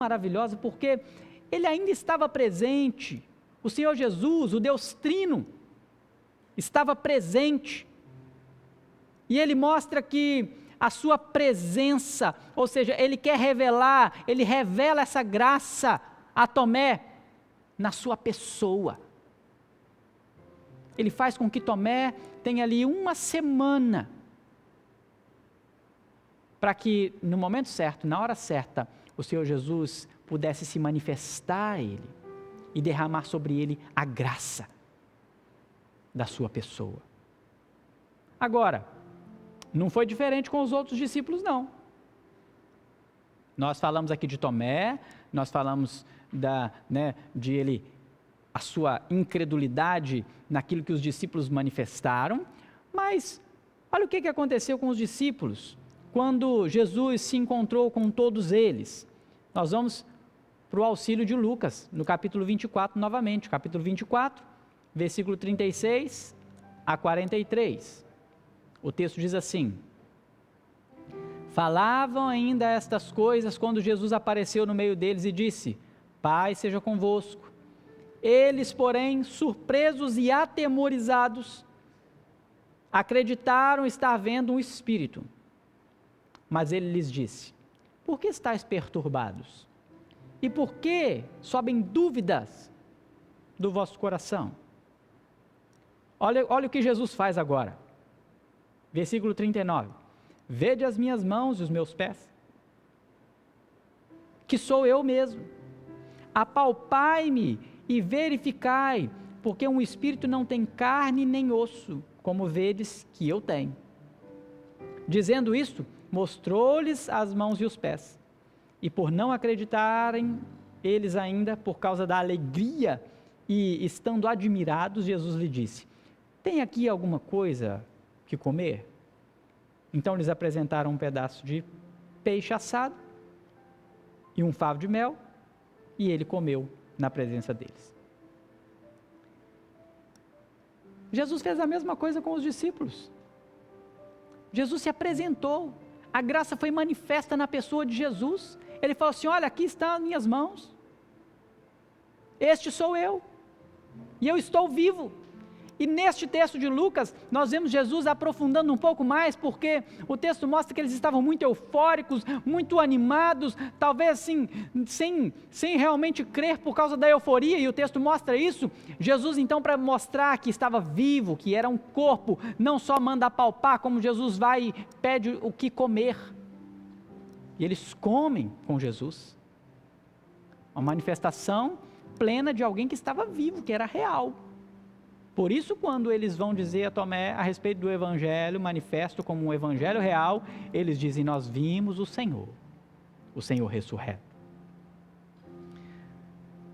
maravilhosa, porque ele ainda estava presente. O Senhor Jesus, o Deus Trino, estava presente. E ele mostra que a sua presença, ou seja, ele quer revelar, ele revela essa graça a Tomé na sua pessoa. Ele faz com que Tomé tenha ali uma semana para que no momento certo, na hora certa, o Senhor Jesus pudesse se manifestar a ele e derramar sobre ele a graça da sua pessoa. Agora, não foi diferente com os outros discípulos, não. Nós falamos aqui de Tomé, nós falamos de ele, a sua incredulidade naquilo que os discípulos manifestaram, mas olha o que aconteceu com os discípulos quando Jesus se encontrou com todos eles. Nós vamos para o auxílio de Lucas, no capítulo 24 novamente, capítulo 24, versículo 36 a 43. O texto diz assim: falavam ainda estas coisas quando Jesus apareceu no meio deles e disse: Pai seja convosco. Eles, porém, surpresos e atemorizados, acreditaram estar vendo um espírito. Mas ele lhes disse: por que estáis perturbados? E por que sobem dúvidas do vosso coração? Olha o que Jesus faz agora. Versículo 39. Vede as minhas mãos e os meus pés, que sou eu mesmo. Apalpai-me e verificai, porque um espírito não tem carne nem osso, como vedes que eu tenho. Dizendo isto, mostrou-lhes as mãos e os pés. E por não acreditarem eles ainda, por causa da alegria e estando admirados, Jesus lhe disse: tem aqui alguma coisa que comer? Então lhes apresentaram um pedaço de peixe assado e um favo de mel, e ele comeu na presença deles. Jesus fez a mesma coisa com os discípulos. Jesus se apresentou, a graça foi manifesta na pessoa de Jesus. Ele falou assim: olha, aqui estão as minhas mãos, este sou eu, e eu estou vivo. E neste texto de Lucas, nós vemos Jesus aprofundando um pouco mais, porque o texto mostra que eles estavam muito eufóricos, muito animados, talvez assim, sem realmente crer por causa da euforia, e o texto mostra isso. Jesus então, para mostrar que estava vivo, que era um corpo, não só manda apalpar, como Jesus vai e pede o que comer. E eles comem com Jesus. Uma manifestação plena de alguém que estava vivo, que era real. Por isso, quando eles vão dizer a Tomé a respeito do Evangelho, manifesto como um Evangelho real, eles dizem: nós vimos o Senhor ressurreto.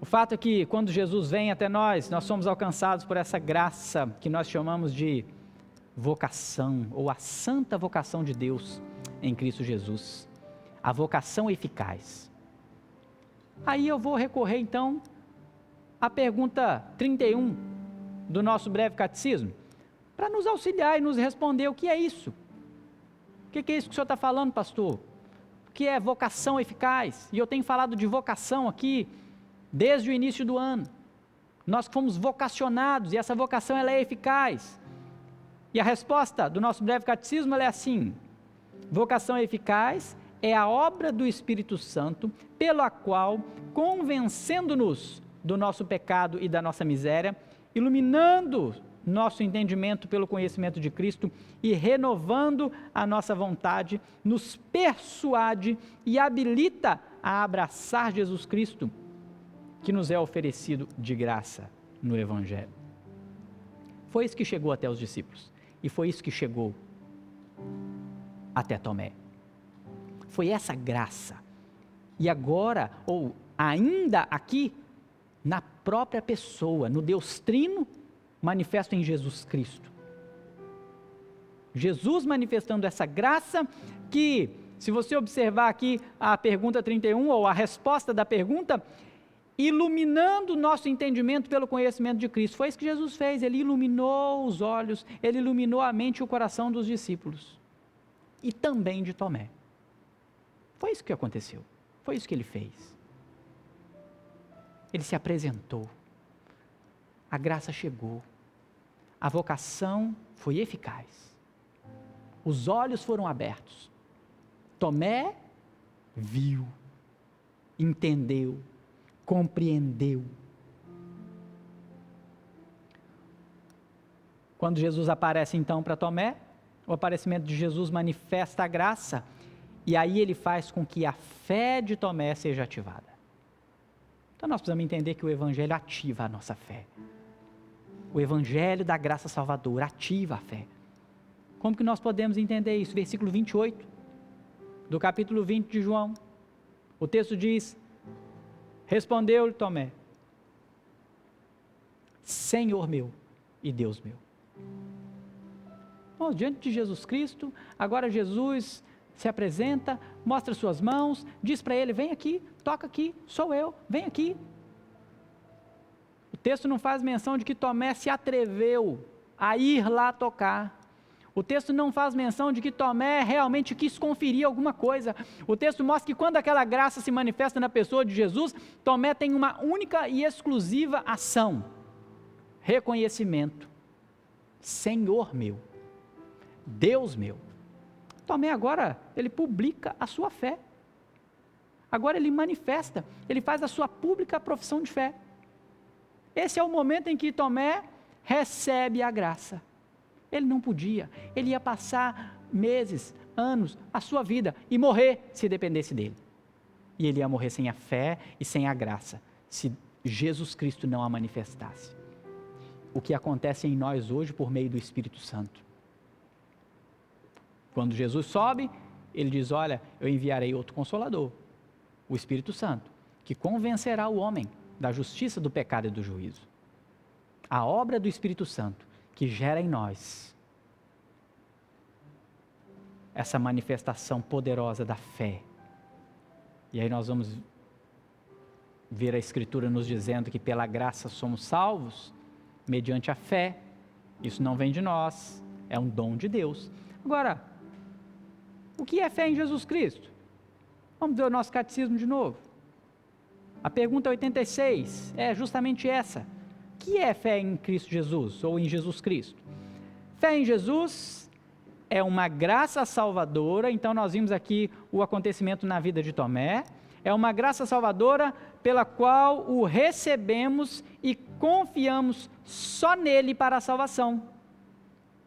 O fato é que quando Jesus vem até nós somos alcançados por essa graça que nós chamamos de vocação, ou a santa vocação de Deus em Cristo Jesus, a vocação eficaz. Aí eu vou recorrer então à pergunta 31 do nosso breve catecismo, para nos auxiliar e nos responder o que é isso. O que é isso que o senhor está falando, pastor? O que é vocação eficaz? E eu tenho falado de vocação aqui desde o início do ano. Nós fomos vocacionados e essa vocação ela é eficaz. E a resposta do nosso breve catecismo ela é assim: vocação eficaz é a obra do Espírito Santo, pela qual, convencendo-nos do nosso pecado e da nossa miséria, iluminando nosso entendimento pelo conhecimento de Cristo e renovando a nossa vontade, nos persuade e habilita a abraçar Jesus Cristo, que nos é oferecido de graça no Evangelho. Foi isso que chegou até os discípulos, e foi isso que chegou até Tomé. Foi essa graça. E agora, ou ainda aqui, na própria pessoa, no Deus Trino, manifesto em Jesus Cristo. Jesus manifestando essa graça que, se você observar aqui a pergunta 31, ou a resposta da pergunta, iluminando o nosso entendimento pelo conhecimento de Cristo. Foi isso que Jesus fez, ele iluminou os olhos, ele iluminou a mente e o coração dos discípulos. E também de Tomé. Foi isso que aconteceu, foi isso que ele fez. Ele se apresentou. A graça chegou. A vocação foi eficaz. Os olhos foram abertos. Tomé viu, entendeu, compreendeu. Quando Jesus aparece então para Tomé, o aparecimento de Jesus manifesta a graça, e aí ele faz com que a fé de Tomé seja ativada. Então nós precisamos entender que o Evangelho ativa a nossa fé. O Evangelho da graça salvadora ativa a fé. Como que nós podemos entender isso? Versículo 28, do capítulo 20 de João. O texto diz: respondeu-lhe Tomé: Senhor meu e Deus meu. Bom, diante de Jesus Cristo, agora Jesus se apresenta, mostra suas mãos, diz para ele: vem aqui, toca aqui, sou eu, vem aqui. O texto não faz menção de que Tomé se atreveu a ir lá tocar. O texto não faz menção de que Tomé realmente quis conferir alguma coisa. O texto mostra que quando aquela graça se manifesta na pessoa de Jesus, Tomé tem uma única e exclusiva ação: reconhecimento. Senhor meu, Deus meu. Tomé agora, ele publica a sua fé. Agora ele manifesta, ele faz a sua pública profissão de fé. Esse é o momento em que Tomé recebe a graça. Ele não podia, ele ia passar meses, anos, a sua vida e morrer se dependesse dele. E ele ia morrer sem a fé e sem a graça, se Jesus Cristo não a manifestasse. O que acontece em nós hoje por meio do Espírito Santo. Quando Jesus sobe, ele diz: olha, eu enviarei outro Consolador, o Espírito Santo, que convencerá o homem da justiça, do pecado e do juízo. A obra do Espírito Santo que gera em nós essa manifestação poderosa da fé. E aí nós vamos ver a Escritura nos dizendo que pela graça somos salvos, mediante a fé. Isso não vem de nós, é um dom de Deus. Agora, o que é fé em Jesus Cristo? Vamos ver o nosso catecismo de novo. A pergunta 86 é justamente essa: o que é fé em Cristo Jesus, ou em Jesus Cristo? Fé em Jesus é uma graça salvadora. Então nós vimos aqui o acontecimento na vida de Tomé. É uma graça salvadora pela qual o recebemos e confiamos só nele para a salvação,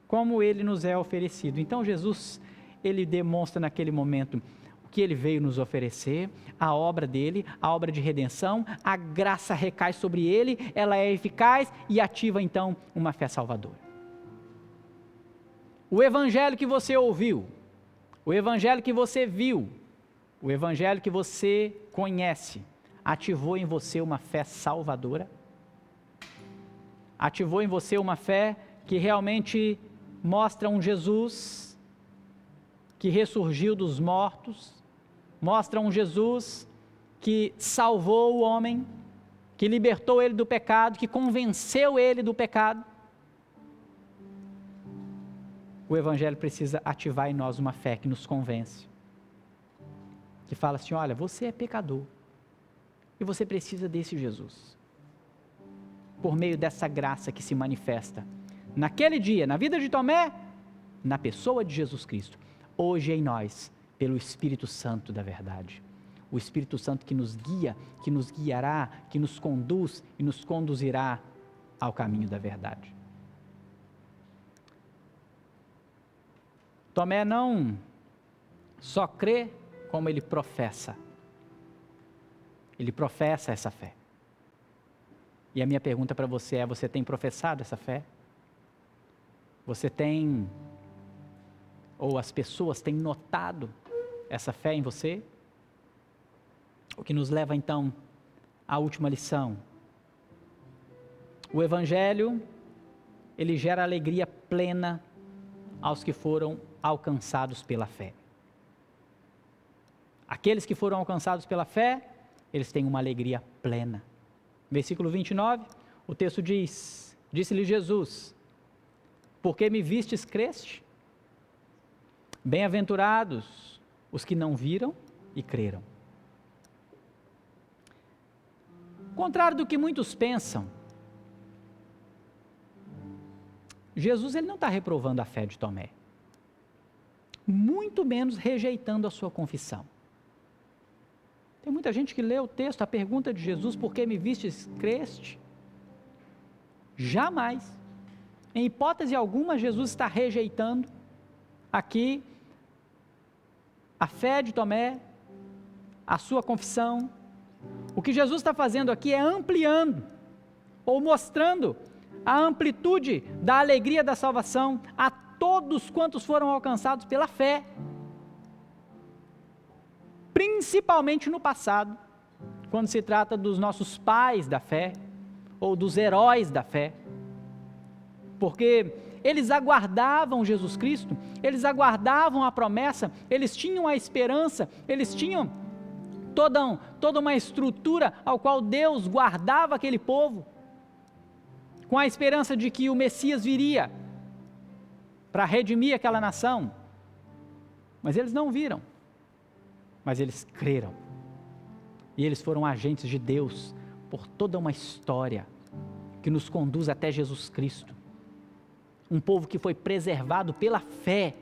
como ele nos é oferecido. Então Jesus, ele demonstra naquele momento o que ele veio nos oferecer, a obra dele, a obra de redenção. A graça recai sobre ele, ela é eficaz e ativa então uma fé salvadora. O evangelho que você ouviu, o evangelho que você viu, o evangelho que você conhece, ativou em você uma fé salvadora? Ativou em você uma fé que realmente mostra um Jesus que ressurgiu dos mortos, mostra um Jesus que salvou o homem, que libertou ele do pecado, que convenceu ele do pecado? O evangelho precisa ativar em nós uma fé que nos convence, que fala assim: olha, você é pecador e você precisa desse Jesus. Por meio dessa graça que se manifesta naquele dia, na vida de Tomé, na pessoa de Jesus Cristo, hoje em nós, pelo Espírito Santo da verdade. O Espírito Santo que nos guia, que nos guiará, que nos conduz e nos conduzirá ao caminho da verdade. Tomé não só crê, como ele professa. Ele professa essa fé. E a minha pergunta para você é: você tem professado essa fé? Você tem, ou as pessoas têm notado essa fé em você? O que nos leva então à última lição. O Evangelho, ele gera alegria plena aos que foram alcançados pela fé. Aqueles que foram alcançados pela fé, eles têm uma alegria plena. Versículo 29, o texto diz: disse-lhe Jesus: porque me vistes, creste? Bem-aventurados os que não viram e creram. contrário do que muitos pensam, Jesus ele não está reprovando a fé de Tomé, muito menos rejeitando a sua confissão. Tem muita gente que lê o texto, a pergunta de Jesus, por que me vistes, creste? Jamais, em hipótese alguma, Jesus está rejeitando aqui a fé de Tomé, a sua confissão. O que Jesus está fazendo aqui é ampliando, ou mostrando a amplitude da alegria da salvação a todos quantos foram alcançados pela fé, principalmente no passado, quando se trata dos nossos pais da fé, ou dos heróis da fé, porque eles aguardavam Jesus Cristo, eles aguardavam a promessa, eles tinham a esperança, eles tinham toda uma estrutura ao qual Deus guardava aquele povo, com a esperança de que o Messias viria para redimir aquela nação, mas eles não viram, mas eles creram, e eles foram agentes de Deus por toda uma história que nos conduz até Jesus Cristo, um povo que foi preservado pela fé,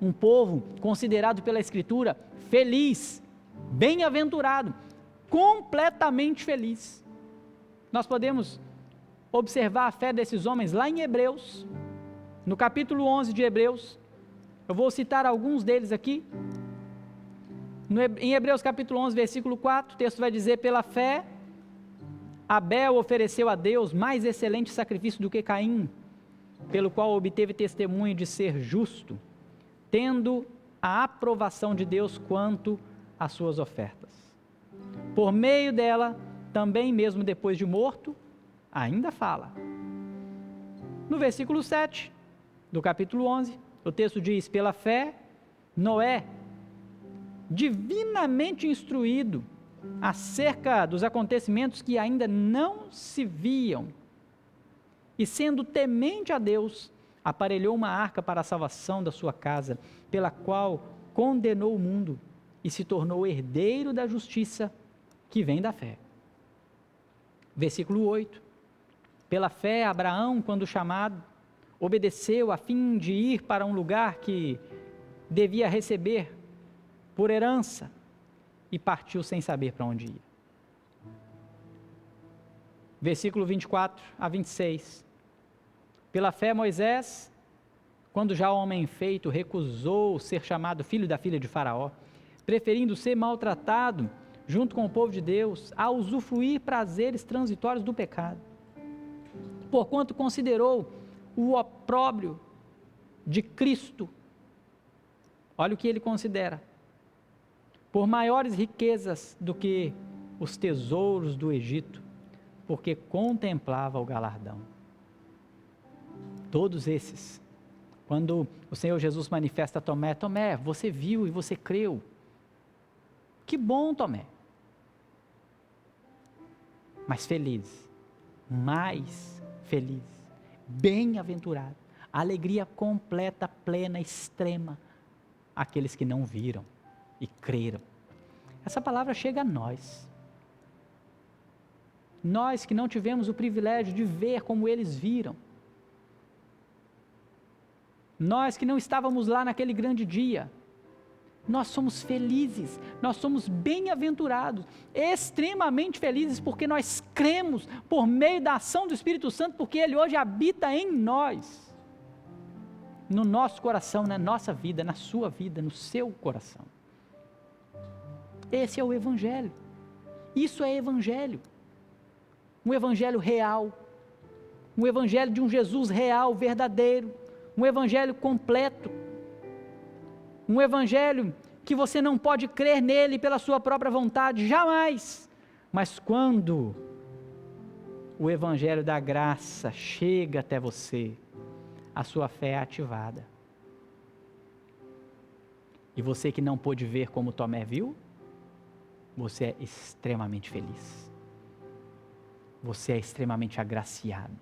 um povo considerado pela Escritura feliz, bem-aventurado, completamente feliz. Nós podemos observar a fé desses homens lá em Hebreus, no capítulo 11 de Hebreus. Eu vou citar alguns deles aqui. Em Hebreus capítulo 11, versículo 4, o texto vai dizer: pela fé, Abel ofereceu a Deus mais excelente sacrifício do que Caim, pelo qual obteve testemunho de ser justo, tendo a aprovação de Deus quanto às suas ofertas. Por meio dela, também mesmo depois de morto, ainda fala. No versículo 7 do capítulo 11, o texto diz: pela fé, Noé, divinamente instruído acerca dos acontecimentos que ainda não se viam, e sendo temente a Deus, aparelhou uma arca para a salvação da sua casa, pela qual condenou o mundo e se tornou herdeiro da justiça que vem da fé. Versículo 8. Pela fé, Abraão, quando chamado, obedeceu a fim de ir para um lugar que devia receber por herança, e partiu sem saber para onde ia. Versículo 24 a 26. Pela fé, Moisés, quando já homem feito, recusou ser chamado filho da filha de Faraó, preferindo ser maltratado junto com o povo de Deus, a usufruir prazeres transitórios do pecado, porquanto considerou o opróbrio de Cristo. Olha o que ele considera: por maiores riquezas do que os tesouros do Egito, porque contemplava o galardão. Todos esses, quando o Senhor Jesus manifesta a Tomé: Tomé, você viu e você creu. Que bom, Tomé. Mas feliz, mais feliz, bem-aventurado, alegria completa, plena, extrema, aqueles que não viram e creram. Essa palavra chega a nós. Nós que não tivemos o privilégio de ver como eles viram. Nós que não estávamos lá naquele grande dia. Nós somos felizes, nós somos bem-aventurados, extremamente felizes, porque nós cremos por meio da ação do Espírito Santo, porque Ele hoje habita em nós, no nosso coração, na nossa vida, na sua vida, no seu coração. Esse é o Evangelho. Isso é Evangelho. Um Evangelho real. Um Evangelho de um Jesus real, verdadeiro. Um Evangelho completo. Um Evangelho que você não pode crer nele pela sua própria vontade, jamais. Mas quando o Evangelho da graça chega até você, a sua fé é ativada. E você que não pôde ver como Tomé viu, você é extremamente feliz. Você é extremamente agraciado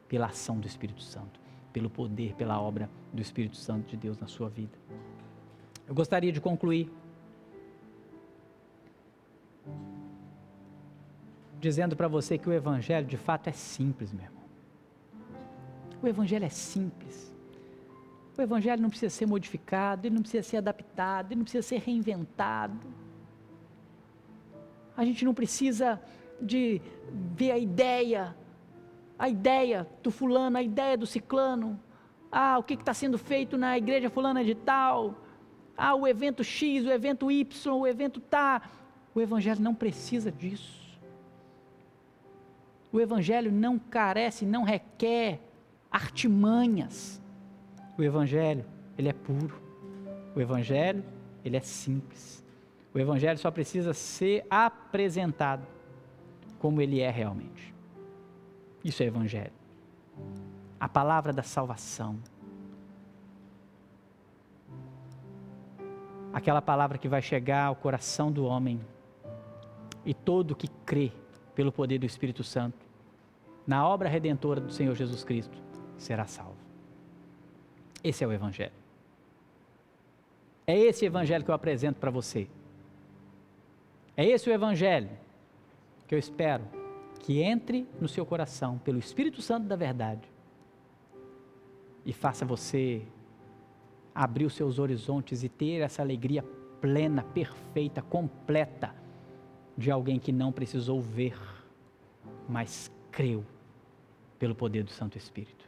pela ação do Espírito Santo, pelo poder, pela obra do Espírito Santo de Deus na sua vida. Eu gostaria de concluir dizendo para você que o Evangelho de fato é simples, meu irmão. O Evangelho é simples. O Evangelho não precisa ser modificado, ele não precisa ser adaptado, ele não precisa ser reinventado. A gente não precisa de ver a ideia do fulano, a ideia do ciclano. O que está sendo feito na igreja fulana de tal. O evento X, o evento Y, o evento tá. O Evangelho não precisa disso. O Evangelho não carece, não requer artimanhas. O Evangelho, ele é puro. O Evangelho, ele é simples. O Evangelho só precisa ser apresentado como ele é realmente. Isso é Evangelho. A palavra da salvação. Aquela palavra que vai chegar ao coração do homem. E todo que crê pelo poder do Espírito Santo, na obra redentora do Senhor Jesus Cristo, será salvo. Esse é o Evangelho. É esse Evangelho que eu apresento para você. É esse o Evangelho que eu espero que entre no seu coração pelo Espírito Santo da verdade e faça você abrir os seus horizontes e ter essa alegria plena, perfeita, completa de alguém que não precisou ver, mas creu pelo poder do Santo Espírito.